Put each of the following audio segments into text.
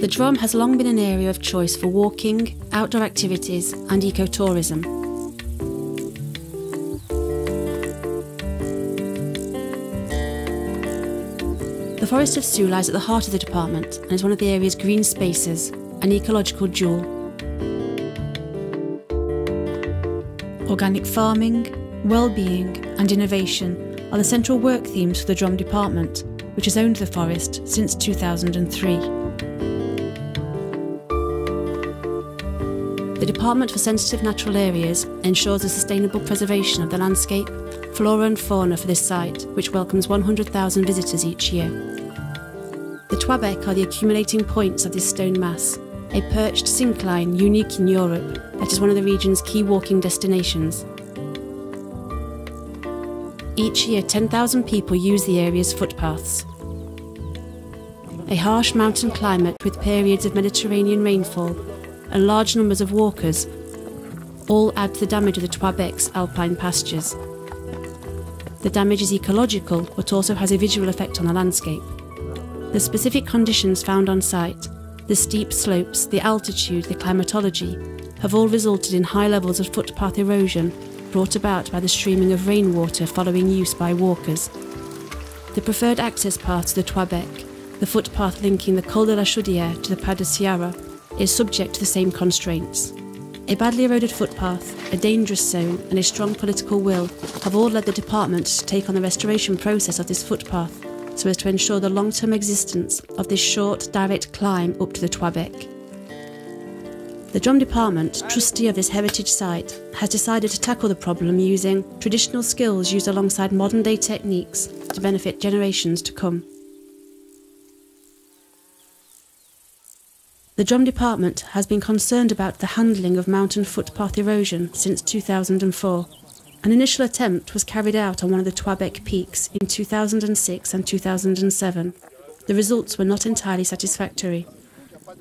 The Drôme has long been an area of choice for walking, outdoor activities and ecotourism. The Forest of Sceaux lies at the heart of the department and is one of the area's green spaces, an ecological jewel. Organic farming, well-being and innovation are the central work themes for the Drôme department, which has owned the forest since 2003. The Department for Sensitive Natural Areas ensures the sustainable preservation of the landscape, flora and fauna for this site, which welcomes 100,000 visitors each year. The Trois-Becs are the accumulating points of this stone mass, a perched syncline unique in Europe that is one of the region's key walking destinations. Each year, 10,000 people use the area's footpaths. A harsh mountain climate with periods of Mediterranean rainfall and large numbers of walkers all add to the damage of the Trois-Becs alpine pastures. The damage is ecological but also has a visual effect on the landscape. The specific conditions found on site, the steep slopes, the altitude, the climatology, have all resulted in high levels of footpath erosion brought about by the streaming of rainwater following use by walkers. The preferred access path to the Trois-Becs, the footpath linking the Col de la Chaudiere to the Pas de Siara, is subject to the same constraints. A badly eroded footpath, a dangerous zone and a strong political will have all led the department to take on the restoration process of this footpath so as to ensure the long-term existence of this short, direct climb up to the Trois-Becs. The Drôme department, trustee of this heritage site, has decided to tackle the problem using traditional skills used alongside modern-day techniques to benefit generations to come. The Drôme department has been concerned about the handling of mountain footpath erosion since 2004. An initial attempt was carried out on one of the Trois-Becs peaks in 2006 and 2007. The results were not entirely satisfactory.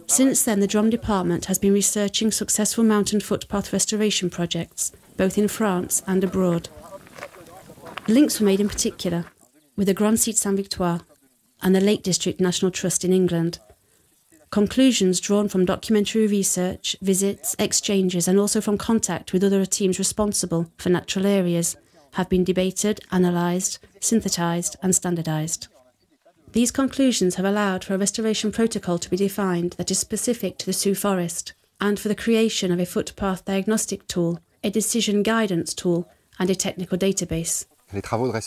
Since then, the Drôme department has been researching successful mountain footpath restoration projects, both in France and abroad. Links were made in particular with the Grand Site Saint-Victoire and the Lake District National Trust in England. Conclusions drawn from documentary research, visits, exchanges and also from contact with other teams responsible for natural areas have been debated, analysed, synthetised and standardised. These conclusions have allowed for a restoration protocol to be defined that is specific to the Sceaux forest and for the creation of a footpath diagnostic tool, a decision guidance tool and a technical database.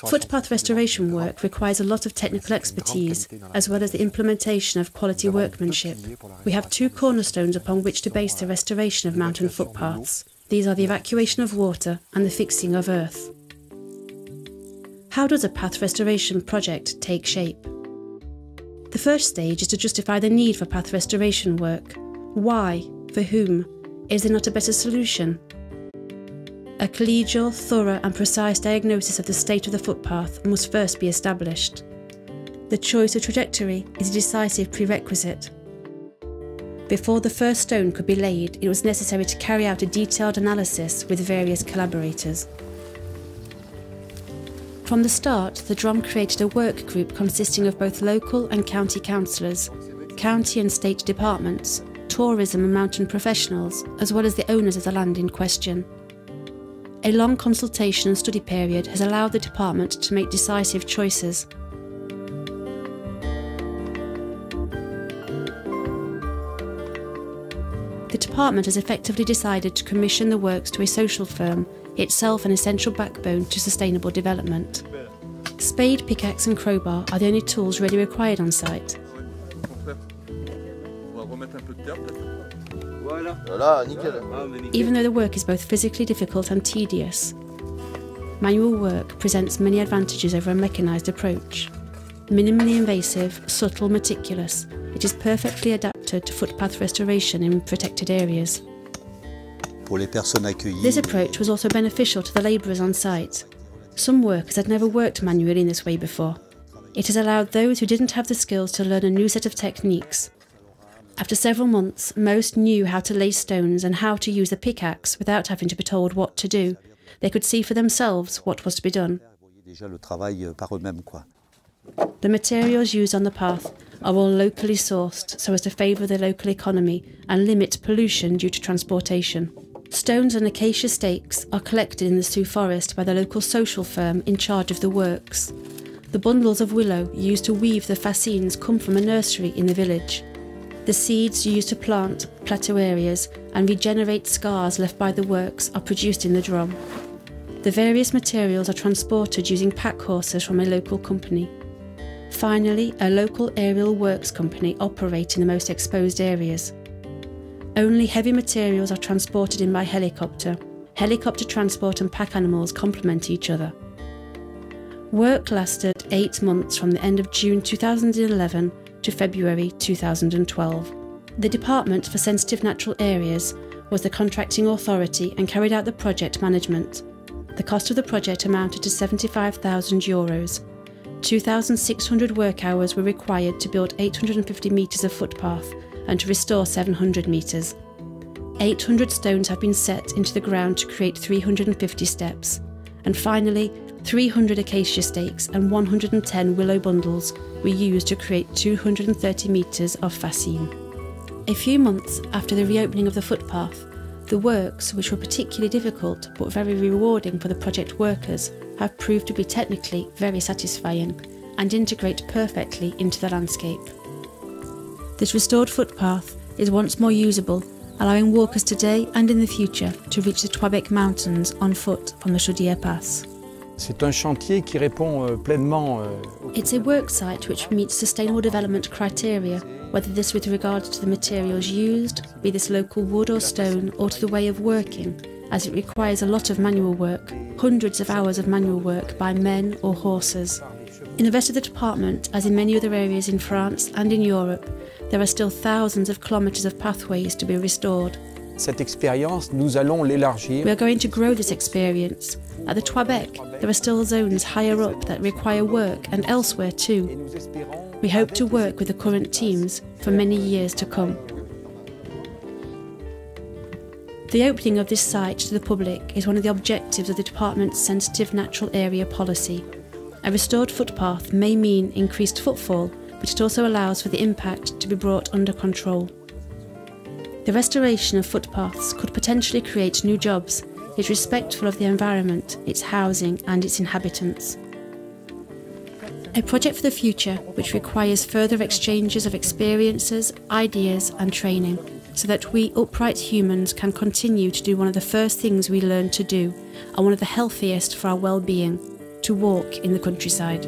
Footpath restoration work requires a lot of technical expertise as well as the implementation of quality workmanship. We have two cornerstones upon which to base the restoration of mountain footpaths. These are the evacuation of water and the fixing of earth. How does a path restoration project take shape? The first stage is to justify the need for path restoration work. Why? For whom? Is there not a better solution? A collegial, thorough and precise diagnosis of the state of the footpath must first be established. The choice of trajectory is a decisive prerequisite. Before the first stone could be laid, it was necessary to carry out a detailed analysis with various collaborators. From the start, the Drôme created a work group consisting of both local and county councillors, county and state departments, tourism and mountain professionals, as well as the owners of the land in question. A long consultation and study period has allowed the department to make decisive choices. The department has effectively decided to commission the works to a social firm, itself an essential backbone to sustainable development. Spade, pickaxe and crowbar are the only tools really required on site. Even though the work is both physically difficult and tedious, manual work presents many advantages over a mechanised approach. Minimally invasive, subtle, meticulous, it is perfectly adapted to footpath restoration in protected areas. This approach was also beneficial to the labourers on site. Some workers had never worked manually in this way before. It has allowed those who didn't have the skills to learn a new set of techniques. After several months, most knew how to lay stones and how to use the pickaxe without having to be told what to do. They could see for themselves what was to be done. The materials used on the path are all locally sourced so as to favour the local economy and limit pollution due to transportation. Stones and acacia stakes are collected in the Sioux Forest by the local social firm in charge of the works. The bundles of willow used to weave the fascines come from a nursery in the village. The seeds used to plant plateau areas and regenerate scars left by the works are produced in the Drôme. The various materials are transported using pack horses from a local company. Finally, a local aerial works company operates in the most exposed areas. Only heavy materials are transported in by helicopter. Helicopter transport and pack animals complement each other. Work lasted 8 months from the end of June 2011 to February 2012. The Department for Sensitive Natural Areas was the contracting authority and carried out the project management. The cost of the project amounted to €75,000. 2,600 work hours were required to build 850 metres of footpath and to restore 700 metres. 800 stones have been set into the ground to create 350 steps. And finally, 300 acacia stakes and 110 willow bundles were used to create 230 metres of fascine. A few months after the reopening of the footpath, the works, which were particularly difficult but very rewarding for the project workers, have proved to be technically very satisfying and integrate perfectly into the landscape. This restored footpath is once more usable, allowing walkers today and in the future to reach the Twabec Mountains on foot from the Chaudiere Pass. C'est un chantier qui répond pleinement. It's a work site which meets sustainable development criteria, whether this with regards to the materials used, be this local wood or stone, or to the way of working, as it requires a lot of manual work, hundreds of hours of manual work by men or horses. In the rest of the department, as in many other areas in France and in Europe, there are still thousands of kilometres of pathways to be restored. Cette expérience, nous allons l'élargir. We are going to grow this experience. At the Twabec, there are still zones higher up that require work and elsewhere too. We hope to work with the current teams for many years to come. The opening of this site to the public is one of the objectives of the department's Sensitive Natural Area policy. A restored footpath may mean increased footfall, but it also allows for the impact to be brought under control. The restoration of footpaths could potentially create new jobs, is respectful of the environment, its housing and its inhabitants. A project for the future which requires further exchanges of experiences, ideas and training, so that we upright humans can continue to do one of the first things we learned to do and one of the healthiest for our well-being, to walk in the countryside.